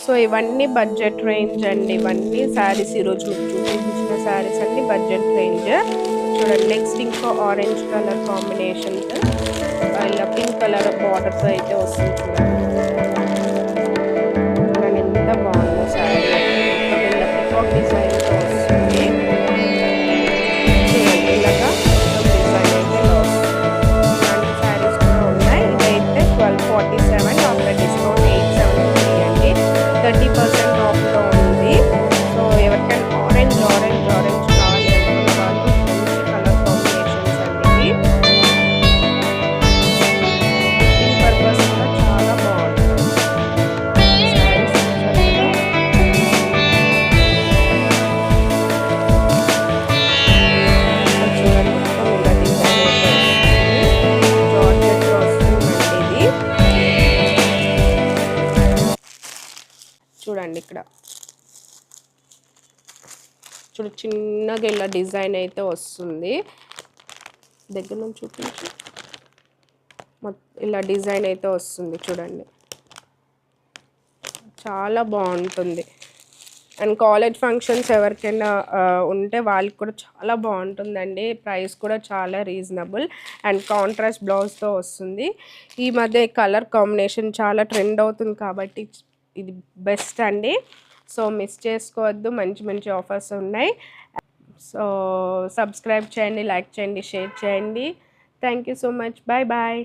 So ఇవన్నీ budget range అండి. ఇవన్నీ శారీస్ ఈరోజు మీకు చూపించిన శారీస్ అన్ని బడ్జెట్ రేంజ్. చూడండి నెక్స్ట్ ఇంకో ఆరెంజ్ కలర్ కాంబినేషన్స్, ఇలా పింక్ కలర్ బార్డర్తో అయితే వస్తుంది. చూడండి ఎంత బాగుందో శారీ. మొత్తం ఇలా పికాక్ డిజైన్తో వస్తుంది. చూడండి ఇలాగా మొత్తం డిజైన్ అయితే ఇలా వస్తుంది. ఇలాంటి శారీస్ కూడా ఉన్నాయి. ఇదైతే 1247 ఆఫ్టర్ డిస్కౌంట్ 873 అండి. 30% ఆఫ్లో ఉంది. సో ఎవరికైనా ఆరెంజ్ కావాలి అనుకున్న వాళ్ళు మంచి కలర్ కాంబినేషన్స్ అండి. గిఫ్టింగ్ పర్పస్ కూడా చాలా బాగుంటుంది. శారీస్ చూడండి మొత్తం ఇలా డిజైన్ అయితే వస్తుంది. జార్జెట్లో వస్తుందండి ఇది. చూడండి ఇక్కడ చిన్నగా ఇలా డిజైన్ అయితే వస్తుంది. దగ్గర నుంచి చూపించి ఇలా డిజైన్ అయితే వస్తుంది. చూడండి చాలా బాగుంటుంది. అండ్ కాలేజ్ ఫంక్షన్స్ ఎవరికైనా ఉంటే వాళ్ళకి కూడా చాలా బాగుంటుందండి. ప్రైస్ కూడా చాలా రీజనబుల్ అండ్ కాంట్రాస్ట్ బ్లౌజ్తో వస్తుంది. ఈ మధ్య కలర్ కాంబినేషన్ చాలా ట్రెండ్ అవుతుంది కాబట్టి ఇది బెస్ట్ అండి. సో మిస్ చేసుకోవద్దు, మంచి మంచి ఆఫర్స్ ఉన్నాయి. సో సబ్స్క్రైబ్ చేయండి, లైక్ చేయండి, షేర్ చేయండి. Thank you so much. Bye bye.